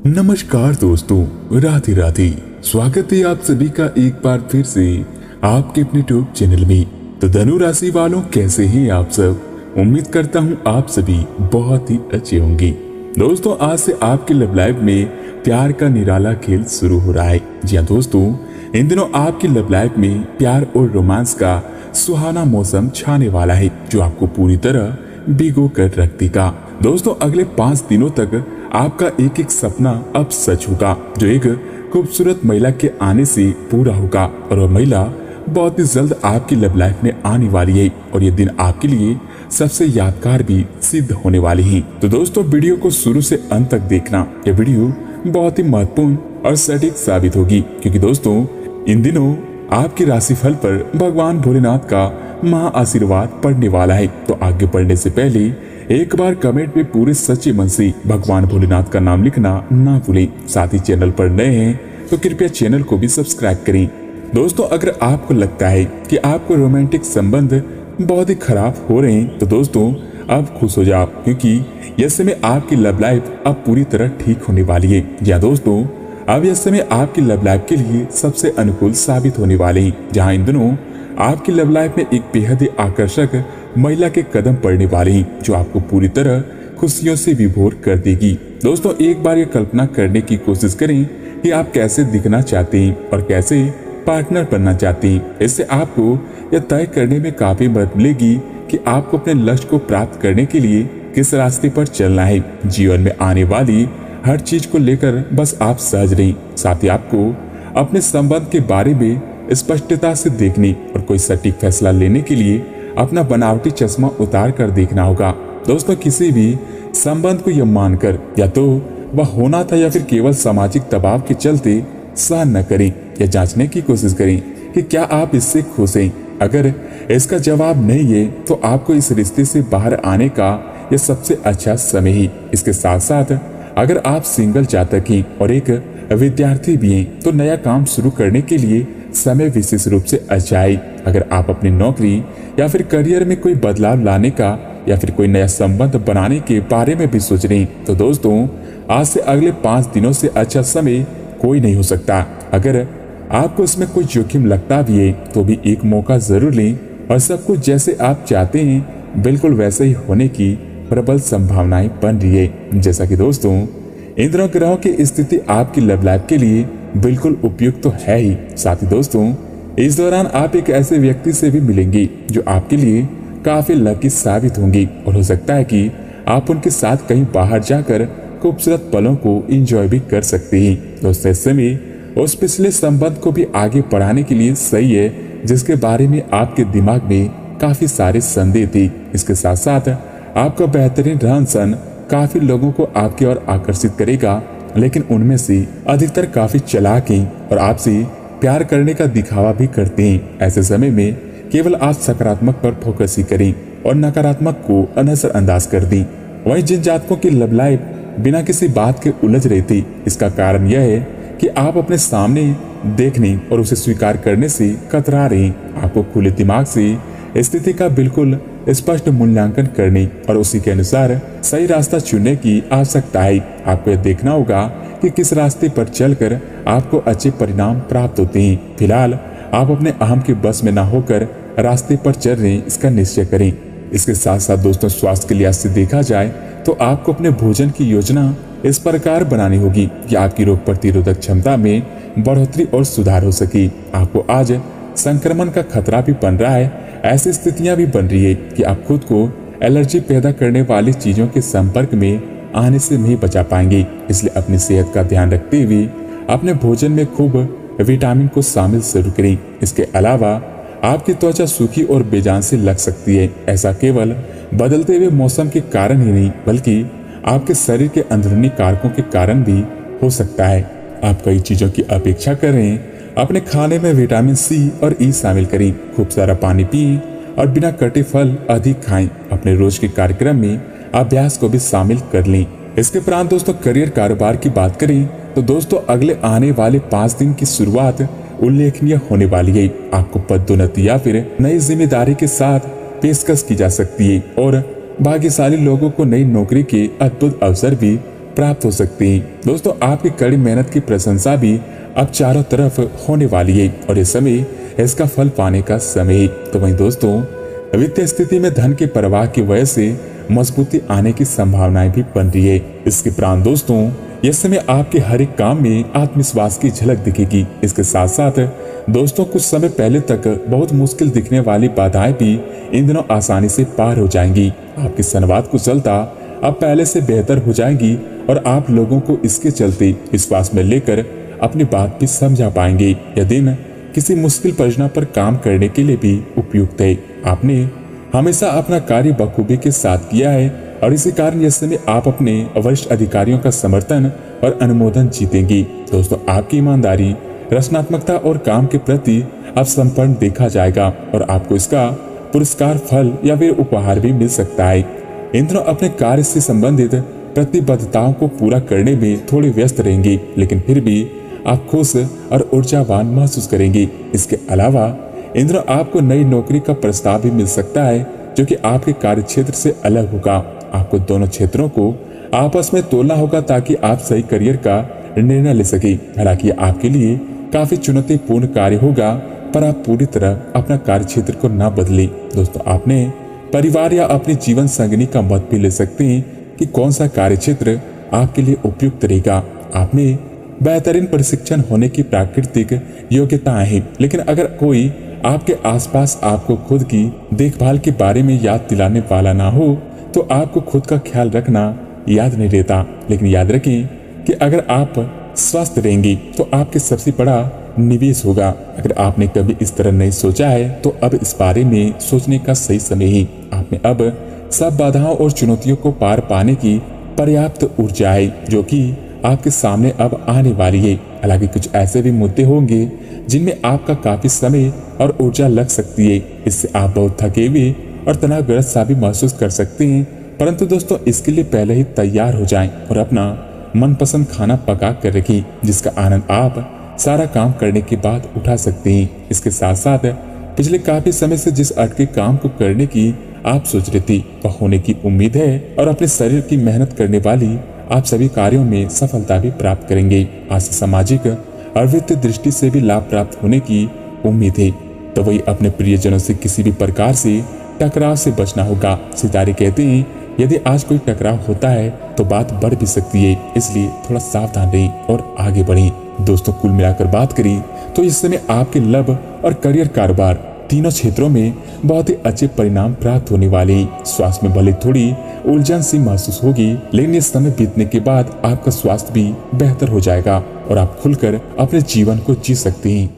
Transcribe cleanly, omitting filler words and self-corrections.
नमस्कार दोस्तों, राधे राधे। स्वागत है आप सभी का एक बार फिर से आपके अपने यूट्यूब चैनल में। तो धनु राशि वालों, कैसे हैं आप सब? उम्मीद करता हूं आप सभी बहुत ही अच्छे होंगे। दोस्तों, आज से आपके लव लाइफ में प्यार का निराला खेल शुरू हो रहा है। जी हाँ दोस्तों, इन दिनों आपकी लव लाइफ में प्यार और रोमांस का सुहाना मौसम छाने वाला है, जो आपको पूरी तरह भिगो कर रख देगा। दोस्तों, अगले 5 दिनों तक आपका एक एक सपना अब सच होगा, जो एक खूबसूरत महिला के आने से पूरा होगा। और वह महिला बहुत ही जल्द आपकी लव लाइफ में आने वाली है, और ये दिन आपके लिए सबसे यादगार भी सिद्ध होने वाली है। तो दोस्तों, वीडियो को शुरू से अंत तक देखना। ये वीडियो बहुत ही महत्वपूर्ण और सटीक साबित होगी, क्योंकि दोस्तों इन दिनों आपकी राशिफल पर भगवान भोलेनाथ का महा आशीर्वाद पड़ने वाला है। तो आगे बढ़ने से पहले एक बार कमेंट में पूरे सच्चे मन से भगवान भोलेनाथ का नाम लिखना ना भूलें। साथ ही चैनल पर नए हैं तो कृपया चैनल को भी सब्सक्राइब करें। दोस्तों, अगर आपको लगता है कि आपको रोमांटिक संबंध बहुत ही खराब हो रहे हैं, तो दोस्तों अब खुश हो जाओ, क्योंकि यह समय आपकी लव लाइफ अब पूरी तरह ठीक होने वाली है। या दोस्तों, अब यह समय आपकी लव लाइफ के लिए सबसे अनुकूल साबित होने वाले हैं, जहाँ इन दिनों आपकी लव लाइफ में एक बेहद ही आकर्षक महिला के कदम पड़ने वाले हैं, जो आपको पूरी तरह खुशियों से विभोर कर देगी। दोस्तों, एक बार ये कल्पना करने की कोशिश करें कि आप कैसे दिखना चाहते हैं और कैसे पार्टनर बनना चाहते हैं। इससे आपको यह तय करने में काफी मदद मिलेगी कि आपको अपने लक्ष्य को प्राप्त करने के लिए किस रास्ते पर चलना है। जीवन में आने वाली हर चीज को लेकर बस आप सहज रहें। साथ ही आपको अपने संबंध के बारे में स्पष्टता से देखने और कोई सटीक फैसला लेने के लिए अपना बनावटी चश्मा उतार कर देखना होगा। दोस्तों, किसी भी संबंध को यह मानकर या तो वह होना था या फिर केवल सामाजिक दबाव के चलते सहन न करें। या जांचने की कोशिश करें कि क्या आप इससे खुश हैं। अगर इसका जवाब नहीं है, तो आपको इस रिश्ते से बाहर आने का यह सबसे अच्छा समय है। इसके साथ साथ अगर आप सिंगल जातक हैं और एक विद्यार्थी भी हैं, तो नया काम शुरू करने के लिए समय विशेष रूप से अच्छा है। अगर आप अपनी नौकरी या फिर करियर में कोई बदलाव लाने का या फिर कोई नया संबंध बनाने के बारे में भी सोच रहे हैं, तो दोस्तों आज से अगले 5 दिनों से अच्छा समय कोई नहीं हो सकता। अगर आपको इसमें कोई जोखिम लगता भी है, तो भी एक मौका जरूर लें और सब कुछ जैसे आप चाहते हैं बिल्कुल वैसे ही होने की प्रबल संभावनाएं बन रही है। जैसा कि दोस्तों इन दिनों ग्रहों की स्थिति आपकी लव लाइफ के लिए बिल्कुल उपयुक्त तो है ही। साथ ही दोस्तों इस दौरान आप एक ऐसे व्यक्ति से भी मिलेंगे जो आपके लिए काफी लकी साबित होंगे, और हो सकता है कि आप उनके साथ कहीं बाहर जाकर खूबसूरत पलों को एंजॉय भी कर सकते हैं। दोस्तों, इस समय उस पिछले संबंध को भी आगे बढ़ाने के लिए सही है, जिसके बारे में आपके दिमाग में काफी सारे संदेह थे। इसके साथ साथ आपका बेहतरीन रहन सहन काफी लोगों को आपकी ओर आकर्षित करेगा, लेकिन उनमें से अधिकतर काफी चालाक हैं और आपसे प्यार करने का दिखावा भी करते हैं। ऐसे समय में केवल आप सकारात्मक पर फोकस ही करें और नकारात्मक को नजरअंदाज कर दें। वहीं जिन जातकों की लव लाइफ बिना किसी बात के उलझ रही थी, इसका कारण यह है कि आप अपने सामने देखने और उसे स्वीकार करने से कतरा रहे हैं। आपको खुले दिमाग से स्थिति का बिल्कुल स्पष्ट मूल्यांकन करने और उसी के अनुसार सही रास्ता चुनने की आवश्यकता है। आपको यह देखना होगा कि किस रास्ते पर चलकर आपको अच्छे परिणाम प्राप्त होते हैं। फिलहाल आप अपने अहम के बस में ना होकर रास्ते पर चल रहे हैं, इसका निश्चय करें। इसके साथ साथ दोस्तों, स्वास्थ्य के लिहाज से देखा जाए तो आपको अपने भोजन की योजना इस प्रकार बनानी होगी कि आपकी रोग प्रतिरोधक क्षमता में बढ़ोतरी और सुधार हो सके। आपको आज संक्रमण का खतरा भी बन रहा है। ऐसी स्थितियां भी बन रही है कि आप खुद को एलर्जी पैदा करने वाली चीजों के संपर्क में आने से नहीं बचा पाएंगे। इसलिए अपनी सेहत का ध्यान रखते हुए अपने भोजन में खूब विटामिन को शामिल जरूर करें। इसके अलावा आपकी त्वचा सूखी और बेजान से लग सकती है। ऐसा केवल बदलते हुए मौसम के कारण ही नहीं, बल्कि आपके शरीर के अंदरूनी कारकों के कारण भी हो सकता है। आप कई चीजों की अपेक्षा कर रहे हैं। अपने खाने में विटामिन सी और ई शामिल करें, खूब सारा पानी पिएं और बिना कटे फल अधिक खाएं। अपने रोज के कार्यक्रम में अभ्यास को भी शामिल कर लें। इसके उपरांत दोस्तों करियर कारोबार की बात करें तो दोस्तों अगले आने वाले 5 दिन की शुरुआत उल्लेखनीय होने वाली है। आपको पदोन्नति या फिर नई जिम्मेदारी के साथ पेशकश की जा सकती है और भाग्यशाली लोगों को नई नौकरी के अद्भुत अवसर भी प्राप्त हो सकती है। दोस्तों आपकी कड़ी मेहनत की प्रशंसा भी अब चारों तरफ होने वाली है और इस समय इसका फल पाने का समय है। तो वहीं दोस्तों वित्तीय स्थिति में धन के प्रवाह की वजह से मजबूती आने की संभावनाएं भी बन रही है। इसके उपरांत दोस्तों इस समय आपके हर एक काम में आत्मविश्वास की झलक दिखेगी। इसके साथ साथ दोस्तों कुछ समय पहले तक बहुत मुश्किल दिखने वाली बाधाएं भी इन दिनों आसानी से पार हो जाएंगी। आपकी संवाद कुशलता अब पहले से बेहतर हो जाएगी और आप लोगों को इसके चलते विश्वास में लेकर अपनी बात भी समझा पाएंगे। यह दिन किसी मुश्किल परियोजना पर काम करने के लिए भी उपयुक्त है। आपने हमेशा अपना कार्य बखूबी के साथ किया है और इसी कारण इस समय आप अपने वरिष्ठ अधिकारियों का समर्थन और अनुमोदन जीतेंगी। दोस्तों आपकी ईमानदारी, रचनात्मकता और काम के प्रति अब संपन्न देखा जाएगा और आपको इसका पुरस्कार, फल या फिर उपहार भी मिल सकता है। इन दिनों अपने कार्य से संबंधित प्रतिबद्धताओं को पूरा करने में थोड़े व्यस्त रहेंगे, लेकिन फिर भी आप खुश और ऊर्जावान महसूस करेंगे। इसके अलावा इन दिनों आपको नई नौकरी का प्रस्ताव भी मिल सकता है जो कि आपके कार्य क्षेत्र से अलग होगा। आपको दोनों क्षेत्रों को आपस में तोलना होगा ताकि आप सही करियर का निर्णय ले सके। हालांकि आपके लिए काफी चुनौतीपूर्ण कार्य होगा, पर आप पूरी तरह अपना कार्य क्षेत्र को ना बदले। दोस्तों आपने परिवार या अपने जीवन संगिनी का मत भी ले सकते हैं कि कौन सा कार्य क्षेत्र आपके लिए उपयुक्त रहेगा। आप में बेहतरीन प्रशिक्षण होने की प्राकृतिक योग्यताएं हैं, लेकिन अगर कोई आपके आसपास आपको खुद की देखभाल के बारे में याद दिलाने वाला ना हो तो आपको खुद का ख्याल रखना याद नहीं रहता। लेकिन याद रखें कि अगर आप स्वस्थ रहेंगे तो आपके सबसे बड़ा निवेश होगा। अगर आपने कभी इस तरह नहीं सोचा है तो अब इस बारे में सोचने का सही समय है। आप में अब सब बाधाओं और चुनौतियों को पार पाने की पर्याप्त ऊर्जा है जो कि आपके सामने अब आने वाली है। हालांकि कुछ ऐसे भी मुद्दे होंगे जिनमें आपका काफी समय और ऊर्जा लग सकती है। इससे आप बहुत थके हुए और तनावग्रस्त सा भी महसूस कर सकते हैं, परंतु दोस्तों इसके लिए पहले ही तैयार हो जाएं और अपना मनपसंद खाना पका कर रखें जिसका आनंद आप सारा काम करने के बाद उठा सकते हैं। इसके साथ साथ पिछले काफी समय से जिस अटके काम को करने की आप सोच रहे थे वह होने की उम्मीद है और अपने शरीर की मेहनत करने वाली आप सभी कार्यों में सफलता भी प्राप्त करेंगे। आज से सामाजिक और वित्तीय दृष्टि से भी लाभ प्राप्त होने की उम्मीद है। तो वही अपने प्रियजनों से किसी भी प्रकार से टकराव से बचना होगा। सितारे कहते हैं यदि आज कोई टकराव होता है तो बात बढ़ भी सकती है, इसलिए थोड़ा सावधान रहें और आगे बढ़ें। दोस्तों कुल मिलाकर बात करें तो इस समय आपके लव और करियर, कारोबार तीनों क्षेत्रों में बहुत ही अच्छे परिणाम प्राप्त होने वाले हैं। स्वास्थ्य में भले थोड़ी उलझन सी महसूस होगी, लेकिन इस समय बीतने के बाद आपका स्वास्थ्य भी बेहतर हो जाएगा और आप खुलकर अपने जीवन को जी सकते हैं।